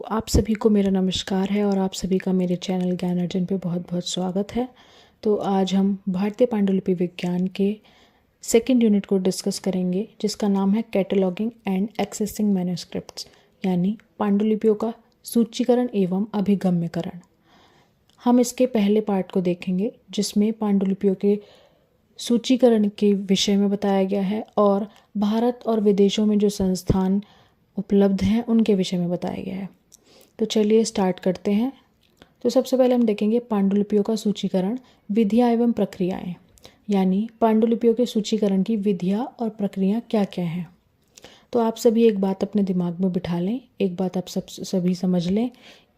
आप सभी को मेरा नमस्कार है और आप सभी का मेरे चैनल ज्ञान अर्जन पे बहुत बहुत स्वागत है। तो आज हम भारतीय पांडुलिपि विज्ञान के सेकंड यूनिट को डिस्कस करेंगे, जिसका नाम है कैटलॉगिंग एंड एक्सेसिंग मैन्युस्क्रिप्ट्स, यानी पांडुलिपियों का सूचीकरण एवं अभिगम्यकरण। हम इसके पहले पार्ट को देखेंगे, जिसमें पांडुलिपियों के सूचीकरण के विषय में बताया गया है और भारत और विदेशों में जो संस्थान उपलब्ध हैं उनके विषय में बताया गया है। तो चलिए स्टार्ट करते हैं। तो सबसे पहले हम देखेंगे पांडुलिपियों का सूचीकरण, विधियाँ एवं प्रक्रियाएं, यानी पांडुलिपियों के सूचीकरण की विधियाँ और प्रक्रिया क्या क्या हैं। तो आप सभी एक बात अपने दिमाग में बिठा लें, एक बात आप सभी समझ लें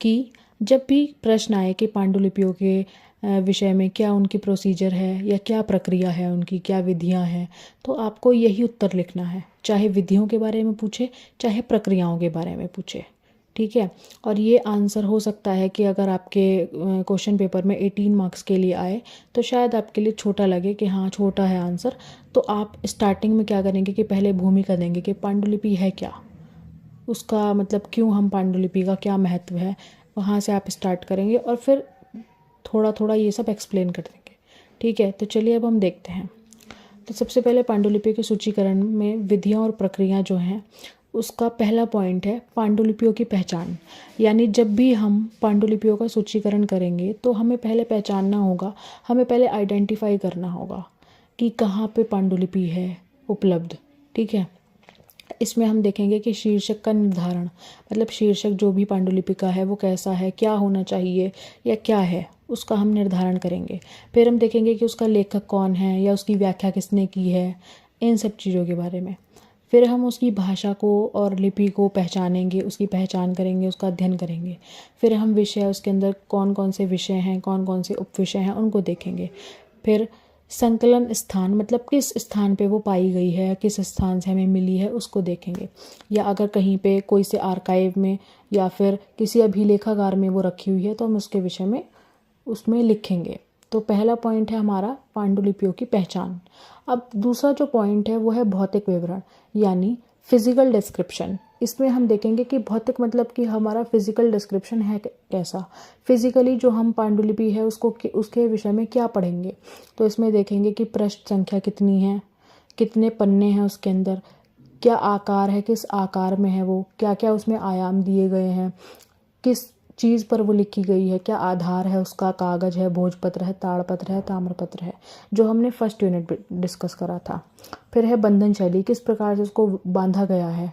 कि जब भी प्रश्न आए कि पांडुलिपियों के विषय में क्या उनकी प्रोसीजर है या क्या प्रक्रिया है, उनकी क्या विधियां हैं, तो आपको यही उत्तर लिखना है, चाहे विधियों के बारे में पूछे चाहे प्रक्रियाओं के बारे में पूछे। ठीक है। और ये आंसर हो सकता है कि अगर आपके क्वेश्चन पेपर में 18 मार्क्स के लिए आए तो शायद आपके लिए छोटा लगे कि हाँ छोटा है आंसर। तो आप स्टार्टिंग में क्या करेंगे कि पहले भूमिका देंगे कि पांडुलिपि है क्या, उसका मतलब क्यों हम पांडुलिपि का क्या महत्व है, वहाँ से आप स्टार्ट करेंगे और फिर थोड़ा थोड़ा ये सब एक्सप्लेन कर देंगे। ठीक है। तो चलिए अब हम देखते हैं। तो सबसे पहले पांडुलिपि के सूचीकरण में विधियाँ और प्रक्रिया जो हैं, उसका पहला पॉइंट है पांडुलिपियों की पहचान। यानी जब भी हम पांडुलिपियों का सूचीकरण करेंगे तो हमें पहले पहचानना होगा, हमें पहले आइडेंटिफाई करना होगा कि कहाँ पे पांडुलिपि है उपलब्ध। ठीक है। इसमें हम देखेंगे कि शीर्षक का निर्धारण, मतलब शीर्षक जो भी पांडुलिपि का है वो कैसा है, क्या होना चाहिए या क्या है, उसका हम निर्धारण करेंगे। फिर हम देखेंगे कि उसका लेखक कौन है या उसकी व्याख्या किसने की है, इन सब चीज़ों के बारे में। फिर हम उसकी भाषा को और लिपि को पहचानेंगे, उसकी पहचान करेंगे, उसका अध्ययन करेंगे। फिर हम विषय, उसके अंदर कौन कौन से विषय हैं, कौन कौन से उपविषय हैं, उनको देखेंगे। फिर संकलन स्थान, मतलब किस स्थान पे वो पाई गई है, किस स्थान से हमें मिली है, उसको देखेंगे। या अगर कहीं पे कोई से आर्काइव में या फिर किसी अभिलेखागार में वो रखी हुई है तो हम उसके विषय में उसमें लिखेंगे। तो पहला पॉइंट है हमारा पांडुलिपियों की पहचान। अब दूसरा जो पॉइंट है वो है भौतिक विवरण, यानी फिजिकल डिस्क्रिप्शन। इसमें हम देखेंगे कि भौतिक मतलब कि हमारा फिजिकल डिस्क्रिप्शन है कैसा, फिजिकली जो हम पांडुलिपि है उसको उसके विषय में क्या पढ़ेंगे। तो इसमें देखेंगे कि पृष्ठ संख्या कितनी है, कितने पन्ने हैं उसके अंदर, क्या आकार है, किस आकार में है वो, क्या क्या उसमें आयाम दिए गए हैं, किस चीज़ पर वो लिखी गई है, क्या आधार है उसका, कागज है, भोजपत्र है, ताड़पत्र है, ताम्रपत्र है, जो हमने फर्स्ट यूनिट डिस्कस करा था। फिर है बंधन शैली, किस प्रकार से उसको बांधा गया है,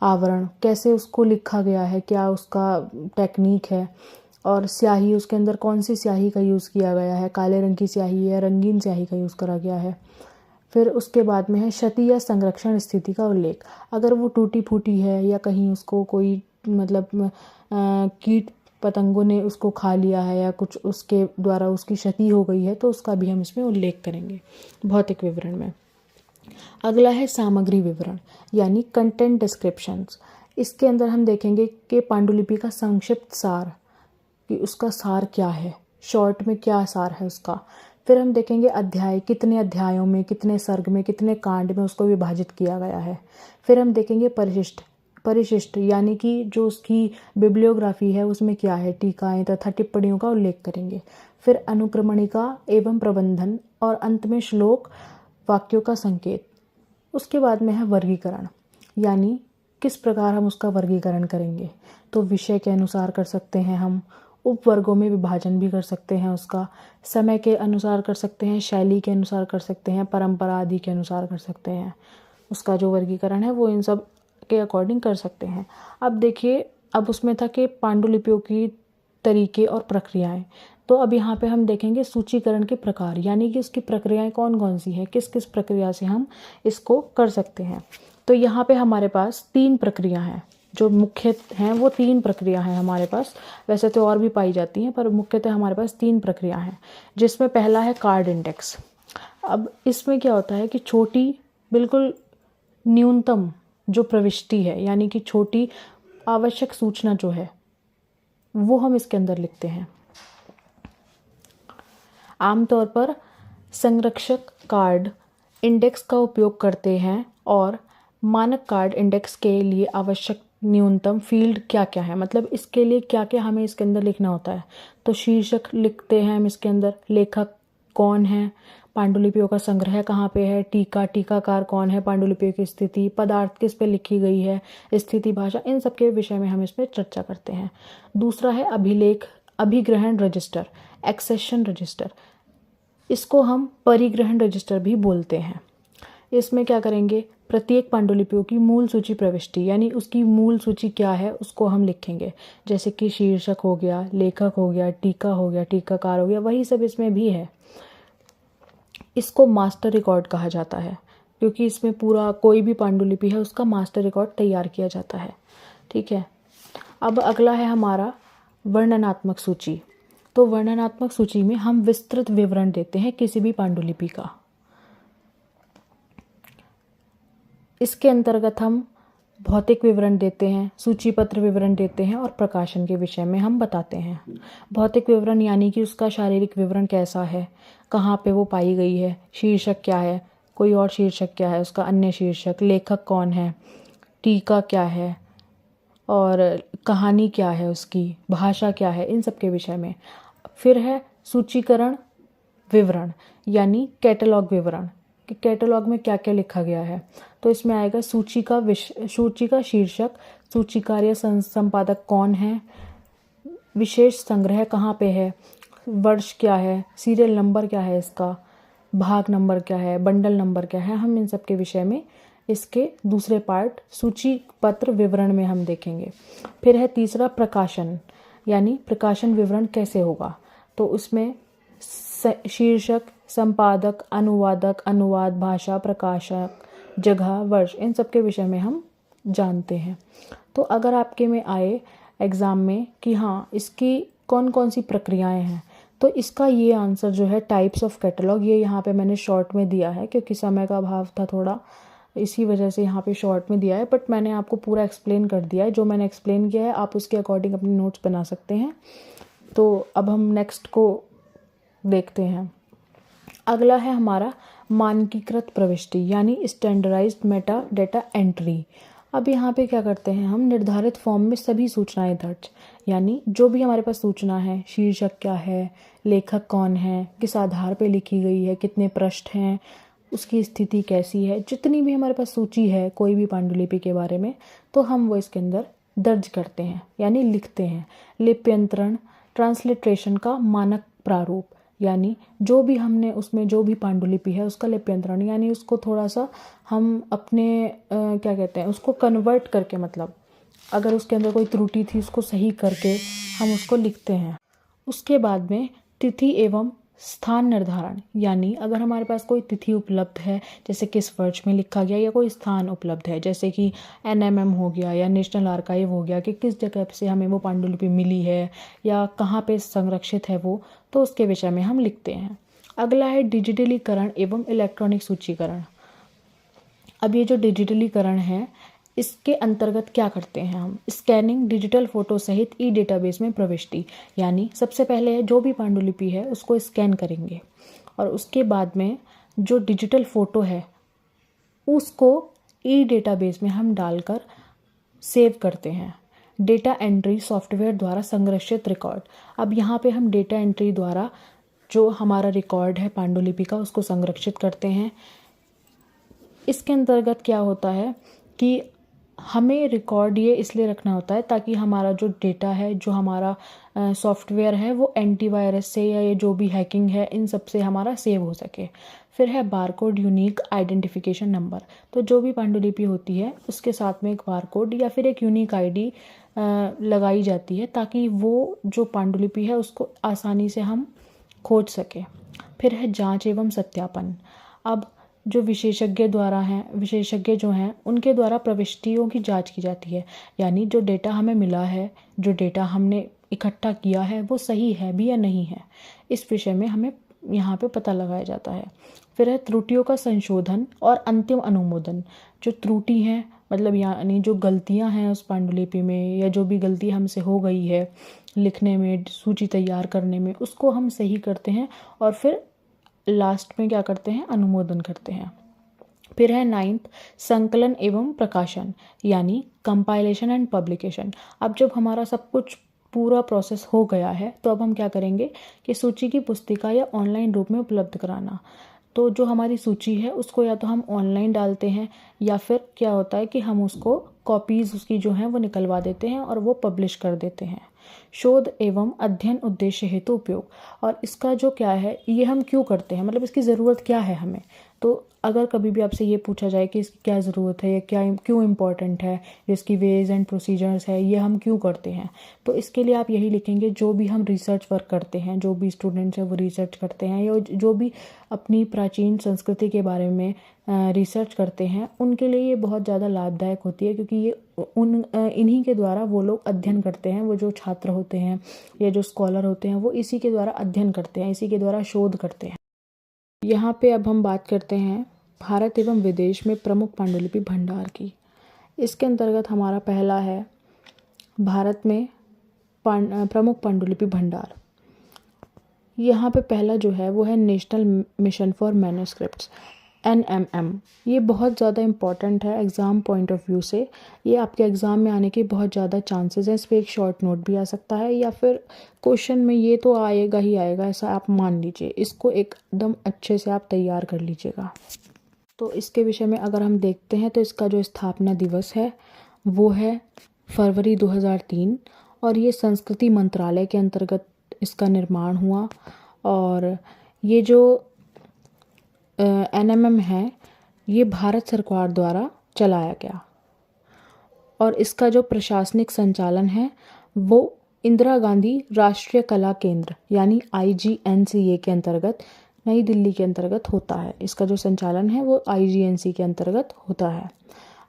आवरण कैसे उसको लिखा गया है, क्या उसका टेक्निक है, और स्याही, उसके अंदर कौन सी स्याही का यूज़ किया गया है, काले रंग की स्याही है, रंगीन स्याही का यूज़ करा गया है। फिर उसके बाद में है क्षति या संरक्षण स्थिति का उल्लेख, अगर वो टूटी फूटी है या कहीं उसको कोई मतलब कीट पतंगों ने उसको खा लिया है या कुछ उसके द्वारा उसकी क्षति हो गई है, तो उसका भी हम इसमें उल्लेख करेंगे भौतिक विवरण में। अगला है सामग्री विवरण, यानी कंटेंट डिस्क्रिप्शंस। इसके अंदर हम देखेंगे कि पांडुलिपि का संक्षिप्त सार, कि उसका सार क्या है, शॉर्ट में क्या सार है उसका। फिर हम देखेंगे अध्याय, कितने अध्यायों में, कितने सर्ग में, कितने कांड में उसको विभाजित किया गया है। फिर हम देखेंगे परिशिष्ट, यानी कि जो उसकी बिब्लियोग्राफी है उसमें क्या है, टीकाएं तथा टिप्पणियों का उल्लेख करेंगे। फिर अनुक्रमणिका एवं प्रबंधन, और अंत में श्लोक, वाक्यों का संकेत। उसके बाद में है वर्गीकरण, यानी किस प्रकार हम उसका वर्गीकरण करेंगे। तो विषय के अनुसार कर सकते हैं, हम उपवर्गों में विभाजन भी कर सकते हैं, उसका समय के अनुसार कर सकते हैं, शैली के अनुसार कर सकते हैं, परंपरा आदि के अनुसार कर सकते हैं। उसका जो वर्गीकरण है वो इन सब के अकॉर्डिंग कर सकते हैं। अब देखिए, अब उसमें था कि पांडुलिपियों की तरीके और प्रक्रियाएं। तो अब यहाँ पे हम देखेंगे सूचीकरण के प्रकार, यानी कि उसकी प्रक्रियाएं कौन कौन सी हैं, किस किस प्रक्रिया से हम इसको कर सकते हैं। तो यहाँ पे हमारे पास 3 प्रक्रिया हैं, जो मुख्य हैं वो 3 प्रक्रिया हैं हमारे पास। वैसे तो और भी पाई जाती हैं पर मुख्यतः हमारे पास 3 प्रक्रिया हैं, जिसमें पहला है कार्ड इंडेक्स। अब इसमें क्या होता है कि छोटी, बिल्कुल न्यूनतम जो प्रविष्टि है, यानी कि छोटी आवश्यक सूचना जो है वो हम इसके अंदर लिखते हैं। आमतौर पर संरक्षक कार्ड इंडेक्स का उपयोग करते हैं और मानक कार्ड इंडेक्स के लिए आवश्यक न्यूनतम फील्ड क्या क्या है, मतलब इसके लिए क्या क्या हमें इसके अंदर लिखना होता है। तो शीर्षक लिखते हैं हम इसके अंदर, लेखक कौन है, पांडुलिपियों का संग्रह कहाँ पे है, टीका टीकाकार कौन है, पांडुलिपियों की स्थिति, पदार्थ किस पे लिखी गई है, स्थिति भाषा, इन सब के विषय में हम इसमें चर्चा करते हैं। दूसरा है अभिलेख, अभिग्रहण रजिस्टर, एक्सेशन रजिस्टर, इसको हम परिग्रहण रजिस्टर भी बोलते हैं। इसमें क्या करेंगे, प्रत्येक पांडुलिपियों की मूल सूची प्रविष्टि, यानी उसकी मूल सूची क्या है उसको हम लिखेंगे। जैसे कि शीर्षक हो गया, लेखक हो गया, टीका हो गया, टीकाकार हो गया, वही सब इसमें भी है। इसको मास्टर रिकॉर्ड कहा जाता है, क्योंकि इसमें पूरा कोई भी पांडुलिपि है उसका मास्टर रिकॉर्ड तैयार किया जाता है। ठीक है। अब अगला है हमारा वर्णनात्मक सूची। तो वर्णनात्मक सूची में हम विस्तृत विवरण देते हैं किसी भी पांडुलिपि का। इसके अंतर्गत हम भौतिक विवरण देते हैं, सूचीपत्र विवरण देते हैं और प्रकाशन के विषय में हम बताते हैं। भौतिक विवरण यानी कि उसका शारीरिक विवरण कैसा है, कहाँ पे वो पाई गई है, शीर्षक क्या है, कोई और शीर्षक क्या है, उसका अन्य शीर्षक, लेखक कौन है, टीका क्या है और कहानी क्या है, उसकी भाषा क्या है, इन सब के विषय में। फिर है सूचीकरण विवरण यानी कैटलॉग विवरण, कि कैटलॉग में क्या क्या लिखा गया है। तो इसमें आएगा सूची का शीर्षक, सूचीकार संपादक कौन है, विशेष संग्रह कहाँ पे है, वर्ष क्या है, सीरियल नंबर क्या है इसका, भाग नंबर क्या है, बंडल नंबर क्या है, हम इन सब के विषय में इसके दूसरे पार्ट सूची पत्र विवरण में हम देखेंगे। फिर है तीसरा प्रकाशन, यानी प्रकाशन विवरण कैसे होगा। तो उसमें शीर्षक, संपादक, अनुवादक, अनुवाद, भाषा, प्रकाशक, जगह, वर्ष, इन सब के विषय में हम जानते हैं। तो अगर आपके में आए एग्ज़ाम में कि हाँ इसकी कौन कौन सी प्रक्रियाएं हैं, तो इसका ये आंसर जो है टाइप्स ऑफ कैटलॉग, ये यहाँ पे मैंने शॉर्ट में दिया है क्योंकि समय का अभाव था थोड़ा, इसी वजह से यहाँ पे शॉर्ट में दिया है, बट मैंने आपको पूरा एक्सप्लेन कर दिया है। जो मैंने एक्सप्लेन किया है आप उसके अकॉर्डिंग अपने नोट्स बना सकते हैं। तो अब हम नेक्स्ट को देखते हैं। अगला है हमारा मानकीकृत प्रविष्टि यानी स्टैंडर्डाइज्ड मेटा डेटा एंट्री। अब यहाँ पे क्या करते हैं हम, निर्धारित फॉर्म में सभी सूचनाएं दर्ज, यानी जो भी हमारे पास सूचना है, शीर्षक क्या है, लेखक कौन है, किस आधार पे लिखी गई है, कितने पृष्ठ हैं, उसकी स्थिति कैसी है, जितनी भी हमारे पास सूची है कोई भी पांडुलिपि के बारे में, तो हम वो इसके अंदर दर्ज करते हैं यानी लिखते हैं। लिप्यंतरण, ट्रांसलिट्रेशन का मानक प्रारूप, यानी जो भी हमने उसमें जो भी पांडुलिपि है उसका लिप्यंतरण, यानी उसको थोड़ा सा हम अपने क्या कहते हैं उसको कन्वर्ट करके, मतलब अगर उसके अंदर कोई त्रुटि थी उसको सही करके हम उसको लिखते हैं। उसके बाद में तिथि एवं स्थान निर्धारण, यानी अगर हमारे पास कोई तिथि उपलब्ध है, जैसे किस वर्ष में लिखा गया, या कोई स्थान उपलब्ध है जैसे कि NMM हो गया या नेशनल आर्काइव हो गया, कि किस जगह से हमें वो पांडुलिपि मिली है या कहाँ पे संरक्षित है वो, तो उसके विषय में हम लिखते हैं। अगला है डिजिटलीकरण एवं इलेक्ट्रॉनिक सूचीकरण। अब ये जो डिजिटलीकरण है इसके अंतर्गत क्या करते हैं हम, स्कैनिंग, डिजिटल फोटो सहित ई डेटाबेस में प्रविष्टि, यानी सबसे पहले जो भी पांडुलिपि है उसको स्कैन करेंगे और उसके बाद में जो डिजिटल फोटो है उसको ई डेटाबेस में हम डालकर सेव करते हैं। डेटा एंट्री सॉफ्टवेयर द्वारा संरक्षित रिकॉर्ड। अब यहाँ पे हम डेटा एंट्री द्वारा जो हमारा रिकॉर्ड है पांडुलिपि का उसको संरक्षित करते हैं। इसके अंतर्गत क्या होता है कि हमें रिकॉर्ड ये इसलिए रखना होता है ताकि हमारा जो डेटा है, जो हमारा सॉफ्टवेयर है, वो एंटीवायरस से या ये जो भी हैकिंग है इन सब से हमारा सेव हो सके। फिर है बारकोड यूनिक आइडेंटिफिकेशन नंबर। तो जो भी पांडुलिपि होती है उसके साथ में एक बारकोड या फिर एक यूनिक आईडी लगाई जाती है ताकि वो जो पांडुलिपि है उसको आसानी से हम खोज सकें। फिर है जांच एवं सत्यापन। अब जो विशेषज्ञ जो हैं उनके द्वारा प्रविष्टियों की जांच की जाती है, यानी जो डेटा हमें मिला है, जो डेटा हमने इकट्ठा किया है वो सही है भी या नहीं है, इस विषय में हमें यहाँ पे पता लगाया जाता है। फिर है त्रुटियों का संशोधन और अंतिम अनुमोदन। जो त्रुटि हैं मतलब यानी जो गलतियाँ हैं उस पांडुलिपि में, या जो भी गलती हमसे हो गई है लिखने में, सूची तैयार करने में, उसको हम सही करते हैं और फिर लास्ट में क्या करते हैं, अनुमोदन करते हैं। फिर है 9th संकलन एवं प्रकाशन यानी कंपाइलेशन एंड पब्लिकेशन। अब जब हमारा सब कुछ पूरा प्रोसेस हो गया है तो अब हम क्या करेंगे कि सूची की पुस्तिका या ऑनलाइन रूप में उपलब्ध कराना। तो जो हमारी सूची है उसको या तो हम ऑनलाइन डालते हैं या फिर क्या होता है कि हम उसको कॉपीज़ उसकी जो हैं वो निकलवा देते हैं और वो पब्लिश कर देते हैं। शोध एवं अध्ययन उद्देश्य हेतु उपयोग, और इसका जो क्या है ये हम क्यों करते हैं, मतलब इसकी ज़रूरत क्या है हमें। तो अगर कभी भी आपसे ये पूछा जाए कि इसकी क्या ज़रूरत है या क्या क्यों इम्पोर्टेंट है, इसकी वेज एंड प्रोसीजर्स है, ये हम क्यों करते हैं, तो इसके लिए आप यही लिखेंगे जो भी हम रिसर्च वर्क करते हैं, जो भी स्टूडेंट्स हैं वो रिसर्च करते हैं या जो भी अपनी प्राचीन संस्कृति के बारे में रिसर्च करते हैं, उनके लिए ये बहुत ज़्यादा लाभदायक होती है, क्योंकि ये इन्हीं के द्वारा वो लोग अध्ययन करते हैं। वो जो छात्र होते हैं या जो स्कॉलर होते हैं वो इसी के द्वारा अध्ययन करते हैं, इसी के द्वारा शोध करते हैं। यहाँ पे अब हम बात करते हैं भारत एवं विदेश में प्रमुख पांडुलिपि भंडार की। इसके अंतर्गत हमारा पहला है भारत में प्रमुख पांडुलिपि भंडार। यहाँ पे पहला जो है वो है national mission for manuscripts NMM। ये बहुत ज़्यादा इम्पॉर्टेंट है एग्ज़ाम पॉइंट ऑफ व्यू से। ये आपके एग्ज़ाम में आने के बहुत ज़्यादा चांसेस हैं। इस पर एक शॉर्ट नोट भी आ सकता है या फिर क्वेश्चन में ये तो आएगा ही आएगा, ऐसा आप मान लीजिए। इसको एकदम अच्छे से आप तैयार कर लीजिएगा। तो इसके विषय में अगर हम देखते हैं तो इसका जो स्थापना दिवस है वो है फरवरी 2003 और ये संस्कृति मंत्रालय के अंतर्गत इसका निर्माण हुआ। और ये जो NMM है ये भारत सरकार द्वारा चलाया गया और इसका जो प्रशासनिक संचालन है वो इंदिरा गांधी राष्ट्रीय कला केंद्र यानी IGNCA के अंतर्गत नई दिल्ली के अंतर्गत होता है। इसका जो संचालन है वो IGNC के अंतर्गत होता है।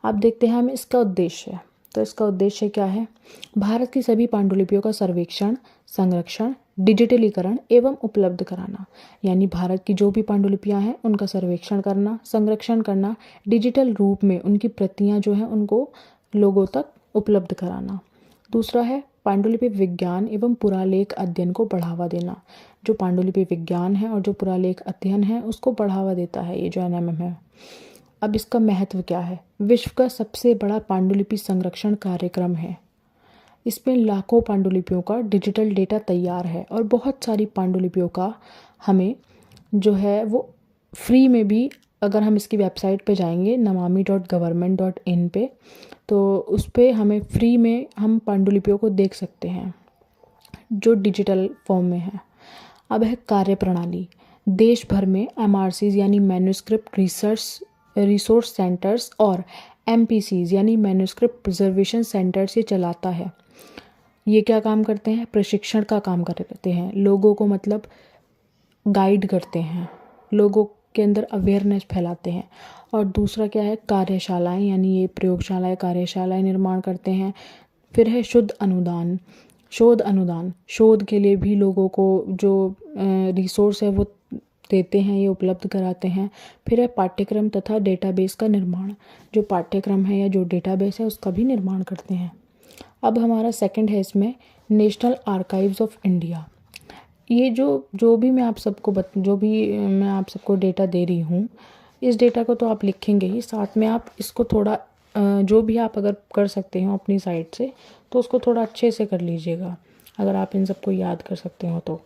अब देखते हैं हम इसका उद्देश्य। तो इसका उद्देश्य क्या है? भारत की सभी पांडुलिपियों का सर्वेक्षण, संरक्षण, डिजिटलीकरण एवं उपलब्ध कराना। यानी भारत की जो भी पांडुलिपियां हैं उनका सर्वेक्षण करना, संरक्षण करना, डिजिटल रूप में उनकी प्रतियां जो हैं उनको लोगों तक उपलब्ध कराना। दूसरा है पांडुलिपि विज्ञान एवं पुरालेख अध्ययन को बढ़ावा देना। जो पांडुलिपि विज्ञान है और जो पुरालेख अध्ययन है उसको बढ़ावा देता है ये जो NMM है। अब इसका महत्व क्या है? विश्व का सबसे बड़ा पांडुलिपि संरक्षण कार्यक्रम है। इसमें लाखों पांडुलिपियों का डिजिटल डेटा तैयार है और बहुत सारी पांडुलिपियों का हमें जो है वो फ्री में भी, अगर हम इसकी वेबसाइट पे जाएंगे namami.government.in पे, तो उस पर हमें फ्री में हम पांडुलिपियों को देख सकते हैं जो डिजिटल फॉर्म में है। अब है कार्यप्रणाली। देश भर में MRCs यानी मैन्युस्क्रिप्ट रिसोर्स सेंटर्स और MPCs यानी मैन्युस्क्रिप्ट प्रिजर्वेशन सेंटर्स ये चलाता है। ये क्या काम करते हैं? प्रशिक्षण का काम करते हैं। लोगों को मतलब गाइड करते हैं, लोगों के अंदर अवेयरनेस फैलाते हैं। और दूसरा क्या है? कार्यशालाएं, यानी ये प्रयोगशालाएं, कार्यशालाएं निर्माण करते हैं। फिर है शोध अनुदान, शोध के लिए भी लोगों को जो रिसोर्स है वो देते हैं, ये उपलब्ध कराते हैं। फिर है पाठ्यक्रम तथा डेटाबेस का निर्माण। जो पाठ्यक्रम है या जो डेटाबेस है उसका भी निर्माण करते हैं। अब हमारा सेकंड है इसमें नेशनल आर्काइव्स ऑफ इंडिया। ये जो भी मैं आप सबको डेटा दे रही हूँ, इस डेटा को तो आप लिखेंगे ही, साथ में आप इसको थोड़ा जो भी आप अगर कर सकते हो अपनी साइड से तो उसको थोड़ा अच्छे से कर लीजिएगा, अगर आप इन सबको याद कर सकते हो तो,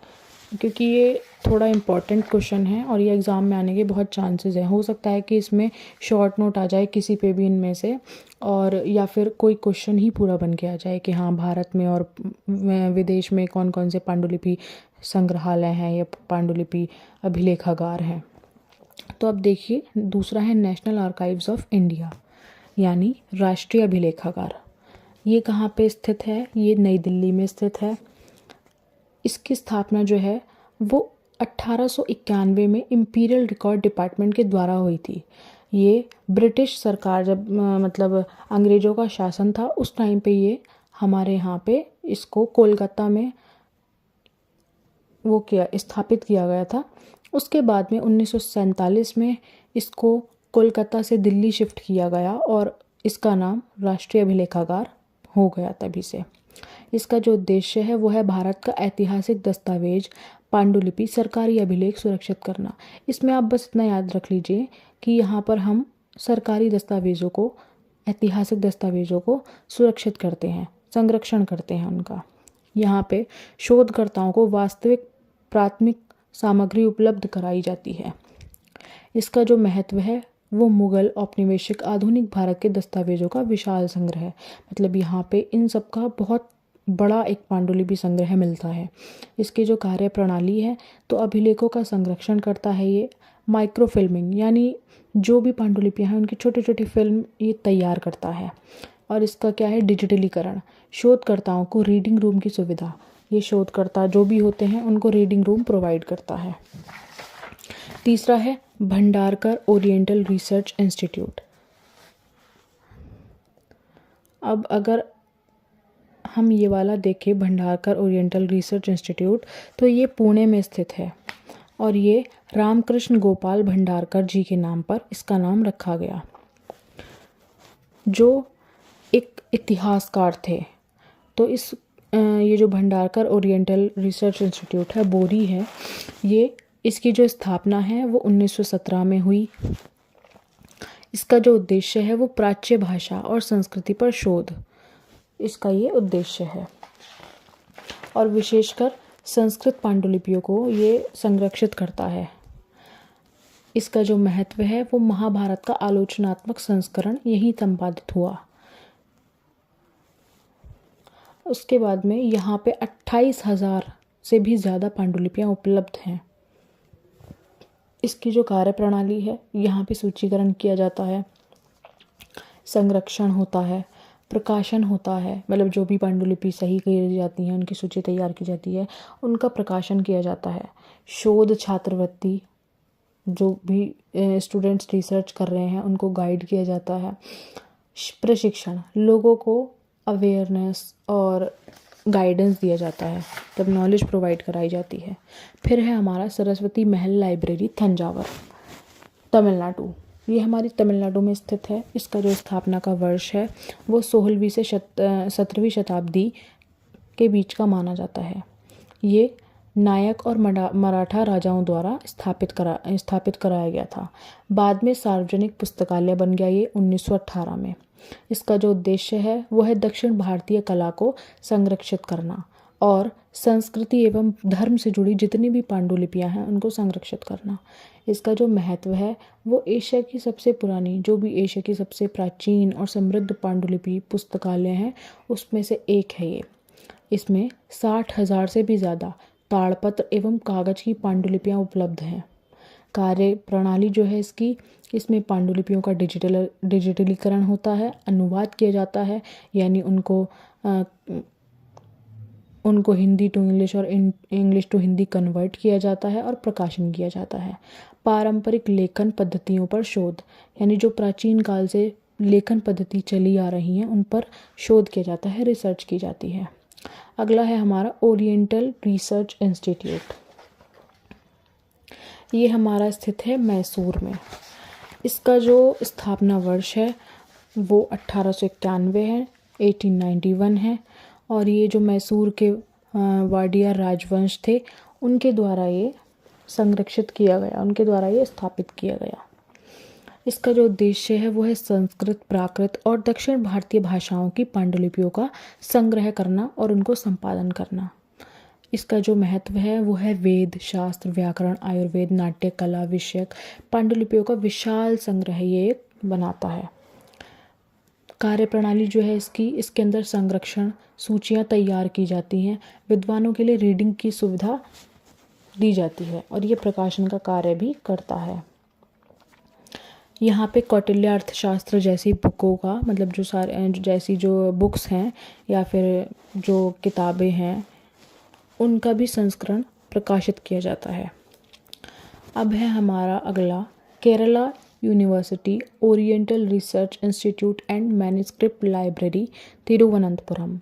क्योंकि ये थोड़ा इम्पॉर्टेंट क्वेश्चन है और ये एग्ज़ाम में आने के बहुत चांसेस हैं। हो सकता है कि इसमें शॉर्ट नोट आ जाए किसी पे भी इनमें से, और या फिर कोई क्वेश्चन ही पूरा बन के आ जाए कि हाँ भारत में और विदेश में कौन कौन से पांडुलिपि संग्रहालय हैं या पांडुलिपि अभिलेखागार हैं। तो अब देखिए, दूसरा है नेशनल आर्काइव्स ऑफ इंडिया यानी राष्ट्रीय अभिलेखागार। ये कहाँ पे स्थित है? ये नई दिल्ली में स्थित है। इसकी स्थापना जो है वो 1891 में इंपीरियल रिकॉर्ड डिपार्टमेंट के द्वारा हुई थी। ये ब्रिटिश सरकार जब मतलब अंग्रेज़ों का शासन था उस टाइम पे ये हमारे यहाँ पे इसको कोलकाता में स्थापित किया गया था। उसके बाद में 1947 में इसको कोलकाता से दिल्ली शिफ्ट किया गया और इसका नाम राष्ट्रीय अभिलेखागार हो गया तभी से। इसका जो उद्देश्य है वो है भारत का ऐतिहासिक दस्तावेज, पांडुलिपि, सरकारी अभिलेख सुरक्षित करना। इसमें आप बस इतना याद रख लीजिए कि यहाँ पर हम सरकारी दस्तावेज़ों को, ऐतिहासिक दस्तावेज़ों को सुरक्षित करते हैं, संरक्षण करते हैं उनका। यहाँ पे शोधकर्ताओं को वास्तविक प्राथमिक सामग्री उपलब्ध कराई जाती है। इसका जो महत्व है वो मुगल औपनिवेशिक आधुनिक भारत के दस्तावेज़ों का विशाल संग्रह है। मतलब यहाँ पे इन सब का बहुत बड़ा एक पांडुलिपि संग्रह मिलता है। इसकी जो कार्य प्रणाली है, तो अभिलेखों का संरक्षण करता है ये। माइक्रो फिल्मिंग, यानी जो भी पांडुलिपियाँ हैं उनकी छोटी छोटी फिल्म ये तैयार करता है। और इसका क्या है, डिजिटलीकरण। शोधकर्ताओं को रीडिंग रूम की सुविधा, ये शोधकर्ता जो भी होते हैं उनको रीडिंग रूम प्रोवाइड करता है। तीसरा है भंडारकर ओरिएंटल रिसर्च इंस्टीट्यूट। अब अगर हम ये वाला देखें, भंडारकर ओरिएंटल रिसर्च इंस्टीट्यूट, तो ये पुणे में स्थित है और ये रामकृष्ण गोपाल भंडारकर जी के नाम पर इसका नाम रखा गया, जो एक इतिहासकार थे। तो ये जो भंडारकर ओरिएंटल रिसर्च इंस्टीट्यूट है, बोरी है, ये इसकी जो स्थापना है वो 1917 में हुई। इसका जो उद्देश्य है वो प्राच्य भाषा और संस्कृति पर शोध, इसका ये उद्देश्य है। और विशेषकर संस्कृत पांडुलिपियों को ये संरक्षित करता है। इसका जो महत्व है वो महाभारत का आलोचनात्मक संस्करण यहीं संपादित हुआ। उसके बाद में यहाँ पे 28,000 से भी ज़्यादा पांडुलिपियाँ उपलब्ध हैं। इसकी जो कार्यप्रणाली है, यहाँ पे सूचीकरण किया जाता है, संरक्षण होता है, प्रकाशन होता है। मतलब जो भी पांडुलिपि सही की जाती हैं उनकी सूची तैयार की जाती है, उनका प्रकाशन किया जाता है। शोध छात्रवृत्ति, जो भी स्टूडेंट्स रिसर्च कर रहे हैं उनको गाइड किया जाता है। प्रशिक्षण, लोगों को अवेयरनेस और गाइडेंस दिया जाता है, तब नॉलेज प्रोवाइड कराई जाती है। फिर है हमारा सरस्वती महल लाइब्रेरी, तंजावर, तमिलनाडु। ये हमारी तमिलनाडु में स्थित है। इसका जो स्थापना का वर्ष है वो 16वीं से 17वीं शताब्दी के बीच का माना जाता है। ये नायक और मराठा राजाओं द्वारा स्थापित कराया गया था। बाद में सार्वजनिक पुस्तकालय बन गया ये 1918 में। इसका जो उद्देश्य है वो है दक्षिण भारतीय कला को संरक्षित करना और संस्कृति एवं धर्म से जुड़ी जितनी भी पांडुलिपियां हैं उनको संरक्षित करना। इसका जो महत्व है वो एशिया की सबसे पुरानी, जो भी एशिया की सबसे प्राचीन और समृद्ध पांडुलिपि पुस्तकालय है उसमें से एक है ये। इसमें 60,000 से भी ज़्यादा ताड़पत्र एवं कागज़ की पांडुलिपियाँ उपलब्ध हैं। कार्य प्रणाली जो है इसमें पांडुलिपियों का डिजिटलीकरण होता है, अनुवाद किया जाता है, यानी उनको हिंदी टू इंग्लिश और इंग्लिश टू हिंदी कन्वर्ट किया जाता है और प्रकाशन किया जाता है। पारंपरिक लेखन पद्धतियों पर शोध, यानी जो प्राचीन काल से लेखन पद्धति चली आ रही हैं उन पर शोध किया जाता है, रिसर्च की जाती है। अगला है हमारा ओरिएंटल रिसर्च इंस्टीट्यूट। ये हमारा स्थित है मैसूर में। इसका जो स्थापना वर्ष है वो 1891 है, 1891 है। और ये जो मैसूर के वाडिया राजवंश थे उनके द्वारा ये संरक्षित किया गया, उनके द्वारा ये स्थापित किया गया। इसका जो उद्देश्य है वो है संस्कृत, प्राकृत और दक्षिण भारतीय भाषाओं की पांडुलिपियों का संग्रह करना और उनको संपादन करना। इसका जो महत्व है वो है वेद, शास्त्र, व्याकरण, आयुर्वेद, नाट्य कला विषयक पांडुलिपियों का विशाल संग्रह ये बनाता है। कार्यप्रणाली जो है इसके अंदर संरक्षण, सूचियाँ तैयार की जाती हैं, विद्वानों के लिए रीडिंग की सुविधा दी जाती है और ये प्रकाशन का कार्य भी करता है। यहाँ पे कौटिल्य अर्थशास्त्र जैसी बुकों का, मतलब जैसी जो बुक्स हैं या फिर जो किताबें हैं उनका भी संस्करण प्रकाशित किया जाता है। अब है हमारा अगला Kerala university oriental research institute and manuscript library, Thiruvananthapuram.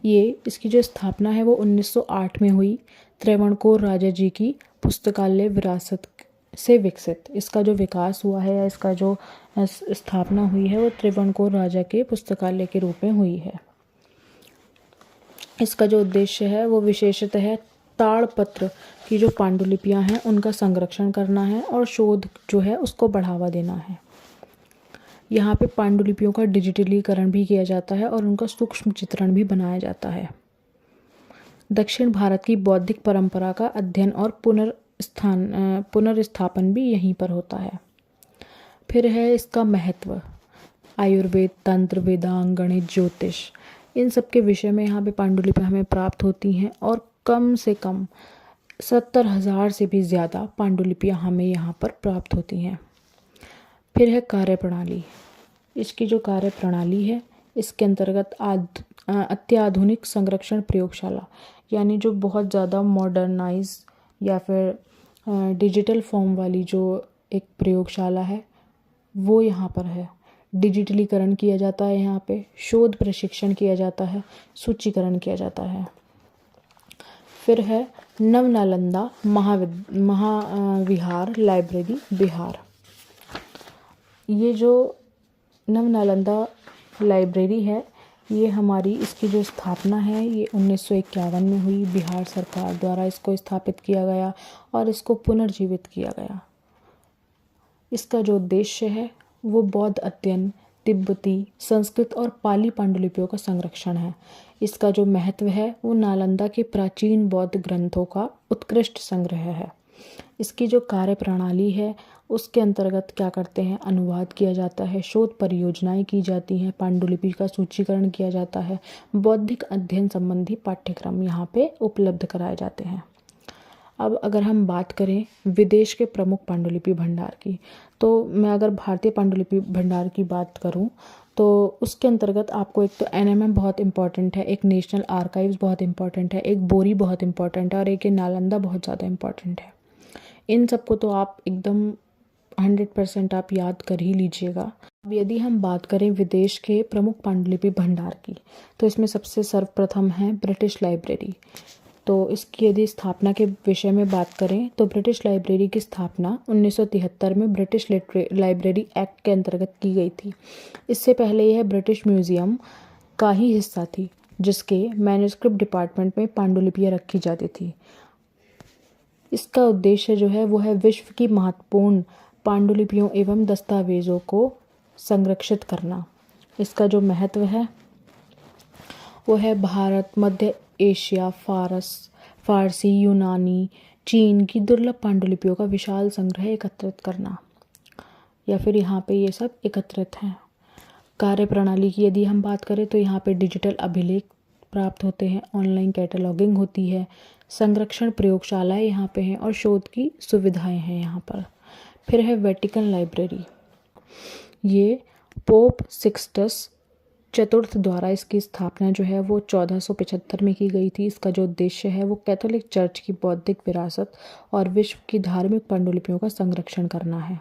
इसकी जो स्थापना है वो 1908 में हुई। त्रावणकोर राजा जी की पुस्तकालय विरासत से विकसित इसका जो विकास हुआ है या इसका जो स्थापना हुई है वो त्रावणकोर राजा के पुस्तकालय के रूप में हुई है। इसका जो उद्देश्य है वो विशेषतः है ताड़पत्र की जो पांडुलिपियां हैं उनका संरक्षण करना है और शोध जो है उसको बढ़ावा देना है। यहाँ पे पांडुलिपियों का डिजिटलीकरण भी किया जाता है और उनका सूक्ष्म चित्रण भी बनाया जाता है। दक्षिण भारत की बौद्धिक परंपरा का अध्ययन और पुनर्स्थापन भी यहीं पर होता है। फिर है इसका महत्व। आयुर्वेद, तंत्र, वेदांग, गणित, ज्योतिष, इन सब के विषय में यहाँ पे पांडुलिपियाँ हमें प्राप्त होती हैं और कम से कम 70,000 से भी ज़्यादा पांडुलिपियाँ हमें यहाँ पर प्राप्त होती हैं। फिर है कार्यप्रणाली। इसकी जो कार्यप्रणाली है इसके अंतर्गत अत्याधुनिक संरक्षण प्रयोगशाला, यानी जो बहुत ज़्यादा मॉडर्नाइज या फिर डिजिटल फॉर्म वाली जो एक प्रयोगशाला है वो यहाँ पर है। डिजिटलीकरण किया जाता है, यहाँ पे शोध प्रशिक्षण किया जाता है, सूचीकरण किया जाता है। फिर है नवनालंदा महाविहार लाइब्रेरी, बिहार। ये जो नवनालंदा लाइब्रेरी है ये हमारी, इसकी जो स्थापना है ये 1951 में हुई। बिहार सरकार द्वारा इसको स्थापित किया गया और इसको पुनर्जीवित किया गया। इसका जो उद्देश्य है वो बौद्ध अध्ययन, तिब्बती, संस्कृत और पाली पांडुलिपियों का संरक्षण है। इसका जो महत्व है वो नालंदा के प्राचीन बौद्ध ग्रंथों का उत्कृष्ट संग्रह है। इसकी जो कार्यप्रणाली है उसके अंतर्गत क्या करते हैं, अनुवाद किया जाता है, शोध परियोजनाएं की जाती हैं, पांडुलिपि का सूचीकरण किया जाता है, बौद्धिक अध्ययन संबंधी पाठ्यक्रम यहाँ पे उपलब्ध कराए जाते हैं। अब अगर हम बात करें विदेश के प्रमुख पांडुलिपि भंडार की, तो मैं अगर भारतीय पांडुलिपि भंडार की बात करूं तो उसके अंतर्गत आपको एक तो NMM बहुत इंपॉर्टेंट है, एक नेशनल आर्काइव्स बहुत इंपॉर्टेंट है, एक बोरी बहुत इंपॉर्टेंट है और एक नालंदा बहुत ज़्यादा इंपॉर्टेंट है। इन सबको तो आप एकदम 100% आप याद कर ही लीजिएगा। अब यदि हम बात करें विदेश के प्रमुख पांडुलिपि भंडार की, तो इसमें सबसे सर्वप्रथम है ब्रिटिश लाइब्रेरी। तो इसकी यदि स्थापना के विषय में बात करें तो ब्रिटिश लाइब्रेरी की स्थापना 1973 में ब्रिटिश लाइब्रेरी एक्ट के अंतर्गत की गई थी। इससे पहले यह ब्रिटिश म्यूजियम का ही हिस्सा थी, जिसके मैन्युस्क्रिप्ट डिपार्टमेंट में पांडुलिपियाँ रखी जाती थी। इसका उद्देश्य जो है वो है विश्व की महत्वपूर्ण पांडुलिपियों एवं दस्तावेज़ों को संरक्षित करना। इसका जो महत्व है वो है भारत, मध्य एशिया, फारसी, यूनानी, चीन की दुर्लभ पांडुलिपियों का विशाल संग्रह एकत्रित करना, या फिर यहाँ पे ये सब एकत्रित हैं। कार्यप्रणाली की यदि हम बात करें तो यहाँ पे डिजिटल अभिलेख प्राप्त होते हैं, ऑनलाइन कैटलॉगिंग होती है, संरक्षण प्रयोगशालाएं यहाँ पे हैं और शोध की सुविधाएं हैं यहाँ पर। फिर है वेटिकन लाइब्रेरी। ये पोप सिक्सटस चतुर्थ द्वारा इसकी स्थापना जो है वो 1475 में की गई थी। इसका जो उद्देश्य है वो कैथोलिक चर्च की बौद्धिक विरासत और विश्व की धार्मिक पांडुलिपियों का संरक्षण करना है।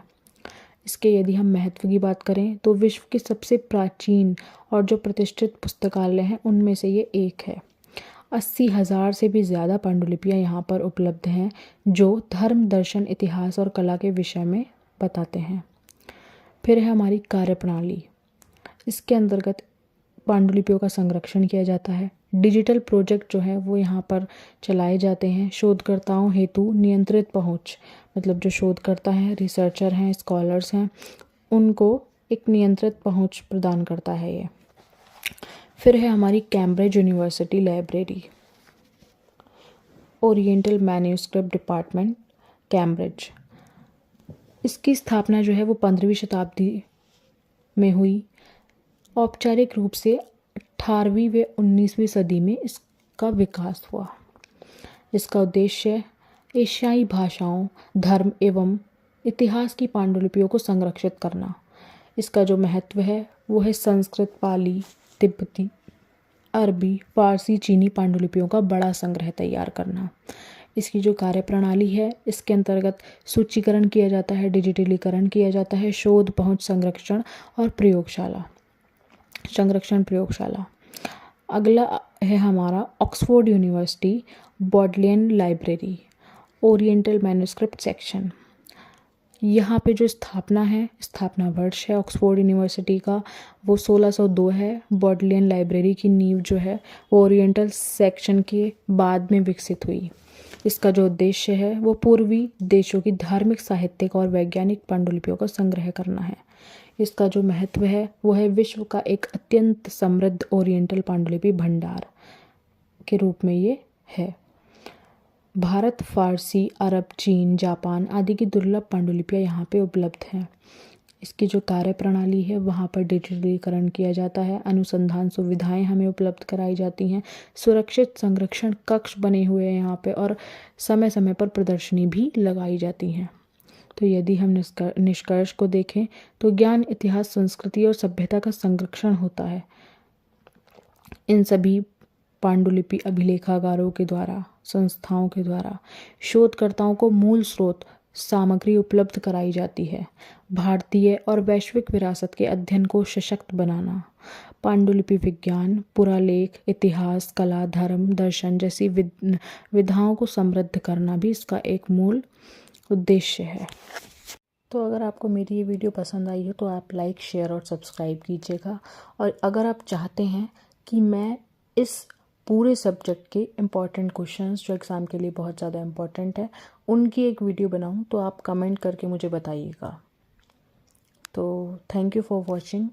इसके यदि हम महत्व की बात करें तो विश्व की सबसे प्राचीन और जो प्रतिष्ठित पुस्तकालय हैं उनमें से ये एक है। 80,000 से भी ज़्यादा पांडुलिपियाँ यहाँ पर उपलब्ध हैं जो धर्म, दर्शन, इतिहास और कला के विषय में बताते हैं। फिर है हमारी कार्यप्रणाली। इसके अंतर्गत पांडुलिपियों का संरक्षण किया जाता है। डिजिटल प्रोजेक्ट जो है वो यहाँ पर चलाए जाते हैं। शोधकर्ताओं हेतु नियंत्रित पहुँच, मतलब जो शोधकर्ता हैं, रिसर्चर हैं, स्कॉलर्स हैं, उनको एक नियंत्रित पहुँच प्रदान करता है ये। फिर है हमारी Cambridge university library, oriental manuscript department, Cambridge. इसकी स्थापना जो है वो 15वीं शताब्दी में हुई। औपचारिक रूप से 18वीं व 19वीं सदी में इसका विकास हुआ। इसका उद्देश्य एशियाई भाषाओं, धर्म एवं इतिहास की पांडुलिपियों को संरक्षित करना। इसका जो महत्व है वो है संस्कृत, पाली, तिब्बती, अरबी, फारसी, चीनी पांडुलिपियों का बड़ा संग्रह तैयार करना। इसकी जो कार्यप्रणाली है इसके अंतर्गत सूचीकरण किया जाता है, डिजिटलीकरण किया जाता है, शोध, पहुंच, संरक्षण और संरक्षण प्रयोगशाला। अगला है हमारा Oxford University Bodleian library, oriental manuscript section. यहाँ पे जो स्थापना वर्ष है ऑक्सफोर्ड यूनिवर्सिटी का वो 1602 है। बॉडलेन लाइब्रेरी की नींव जो है वो ओरिएंटल सेक्शन के बाद में विकसित हुई। इसका जो उद्देश्य है वो पूर्वी देशों की धार्मिक, साहित्यिक और वैज्ञानिक पांडुलिपियों का संग्रह करना है। इसका जो महत्व है वो है विश्व का एक अत्यंत समृद्ध ओरिएंटल पांडुलिपि भंडार के रूप में ये है। भारत, फारसी, अरब, चीन, जापान आदि की दुर्लभ पांडुलिपियाँ यहाँ पे उपलब्ध हैं। इसकी जो कार्य प्रणाली है वहाँ पर डिजिटलीकरण किया जाता है, अनुसंधान सुविधाएं हमें उपलब्ध कराई जाती हैं, सुरक्षित संरक्षण कक्ष बने हुए हैं यहाँ पे, और समय समय पर प्रदर्शनी भी लगाई जाती हैं। तो यदि हम निष्कर्ष को देखें तो ज्ञान, इतिहास, संस्कृति और सभ्यता का संरक्षण होता है। इन सभी पांडुलिपि अभिलेखागारों के द्वारा, संस्थाओं के द्वारा शोधकर्ताओं को मूल स्रोत सामग्री उपलब्ध कराई जाती है। भारतीय और वैश्विक विरासत के अध्ययन को सशक्त बनाना, पांडुलिपि विज्ञान, पुरालेख, इतिहास, कला, धर्म, दर्शन जैसी विधाओं को समृद्ध करना भी इसका एक मूल उद्देश्य है। तो अगर आपको मेरी ये वीडियो पसंद आई हो तो आप लाइक, शेयर और सब्सक्राइब कीजिएगा। और अगर आप चाहते हैं कि मैं इस पूरे सब्जेक्ट के इम्पॉर्टेंट क्वेश्चंस जो एग्ज़ाम के लिए बहुत ज़्यादा इम्पॉर्टेंट है उनकी एक वीडियो बनाऊं तो आप कमेंट करके मुझे बताइएगा। तो थैंक यू फॉर वॉचिंग।